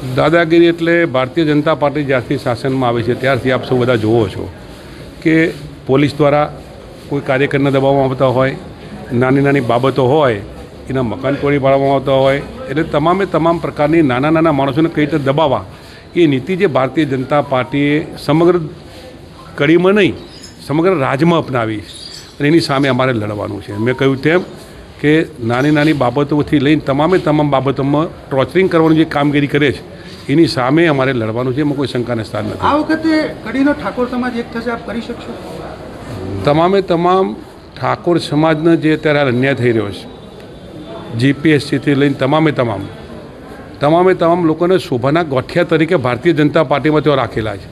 દાદાગીરી એટલે ભારતીય જનતા પાર્ટી જ્યારથી શાસનમાં આવી છે ત્યારથી આપ સૌ બધા જુઓ છો કે પોલીસ દ્વારા કોઈ કાર્યકરને દબાવવામાં આવતા હોય, નાની નાની બાબતો હોય એના મકાન તોડી પાડવામાં આવતા હોય, એટલે તમામ પ્રકારની નાના માણસોને કઈ રીતે દબાવવા એ નીતિ જે ભારતીય જનતા પાર્ટીએ સમગ્ર કડીમાં નહીં સમગ્ર રાજ્યમાં અપનાવી અને એની સામે અમારે લડવાનું છે. મેં કહ્યું તેમ કે નાની બાબતોથી લઈને તમામ બાબતોમાં ટોર્ચરિંગ કરવાની જે કામગીરી કરે છે એની સામે અમારે લડવાનું છે. એમાં કોઈ શંકાને સ્થાન નથી. આ વખતે કડીનો ઠાકોર સમાજ એક થશે, આપ કરી શકશો? તમામ ઠાકોર સમાજને જે અત્યારે અન્યાય થઈ રહ્યો છે, જીપીએસસીથી લઈને તમામ લોકોને શોભાના ગોઠિયા તરીકે ભારતીય જનતા પાર્ટીમાં તેઓ રાખેલા છે.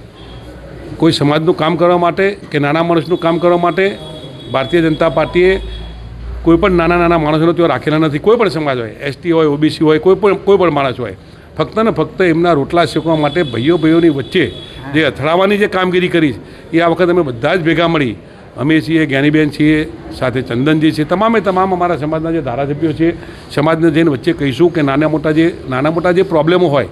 કોઈ સમાજનું કામ કરવા માટે કે નાના માણસનું કામ કરવા માટે ભારતીય જનતા પાર્ટીએ કોઈ પણ નાના માણસોને તેઓ રાખેલા નથી. કોઈ પણ સમાજ હોય, એસટી હોય, ઓબીસી હોય, કોઈ પણ માણસ હોય, ફક્ત ને ફક્ત એમના રોટલા શેકવા માટે ભાઈઓની વચ્ચે જે અથડાવવાની જે કામગીરી કરી એ આ વખતે અમે બધા જ ભેગા મળી, અમે છીએ, જ્ઞાનીબેન છીએ, સાથે ચંદનજી છે, તમામ અમારા સમાજના જે ધારાસભ્યો છે, સમાજને જઈને વચ્ચે કહીશું કે નાના મોટા જે પ્રોબ્લેમો હોય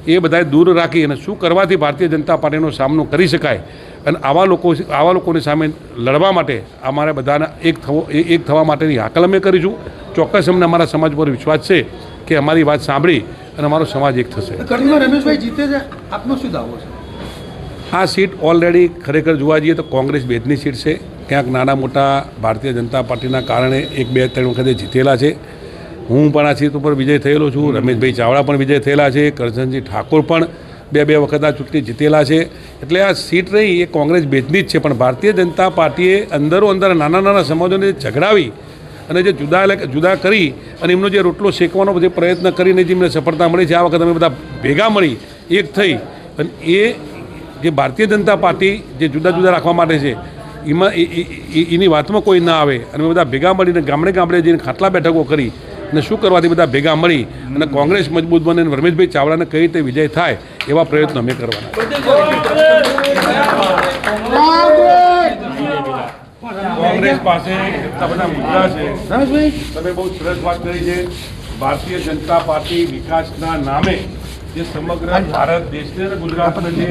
એ બધાએ દૂર રાખી અને શું કરવાથી ભારતીય જનતા પાર્ટીનો સામનો કરી શકાય અને આવા લોકોની સામે લડવા માટે અમારે બધાને એક થવા માટેની હાકલ અમે કરીશું. ચોક્કસ અમને અમારા સમાજ પર વિશ્વાસ છે કે અમારી વાત સાંભળી અને અમારો સમાજ એક થશે. કડીમાં રમેશભાઈ જીતે છે, આપનો શું દાવો છે? આ સીટ ઓલરેડી ખરેખર જોવા જઈએ તો કોંગ્રેસ બેજની સીટ છે. ક્યાંક નાના મોટા ભારતીય જનતા પાર્ટીના કારણે 1, 2, 3 વખતે જીતેલા છે. હું પણ આ સીટ ઉપર વિજય થયેલો છું. રમેશભાઈ ચાવડા પણ વિજય થયેલા છે. કરજણજી ઠાકોર પણ બે વખત આ ચૂંટણી જીતેલા છે. એટલે આ સીટ રહી એ કોંગ્રેસ બેજની જ છે. પણ ભારતીય જનતા પાર્ટીએ અંદર નાના સમાજોને ઝઘડાવી અને જે જુદા કરી અને એમનો જે રોટલો શેકવાનો જે પ્રયત્ન કરીને જે એમને સફળતા મળી છે, આ વખત અમે બધા ભેગા મળી એક થઈ અને એ જે ભારતીય જનતા પાર્ટી જે જુદા રાખવા માટે છે એમાં એની વાતમાં કોઈ ના આવે અને અમે બધા ભેગા મળીને ગામડે જઈને ખાટલા બેઠકો કરી અને શું કરવાથી બધા ભેગા મળી અને કોંગ્રેસ મજબૂત બને અને રમેશભાઈ ચાવડાને કઈ રીતે વિજય થાય એવા પ્રયત્નો અમે કરવાના. કોંગ્રેસ પાસે એટલા બધા મુદ્દા છે. તમે બહુ સરસ વાત કરી છે. ભારતીય જનતા પાર્ટી વિકાસના નામે જે સમગ્ર ભારત દેશને ગુજરાતને જે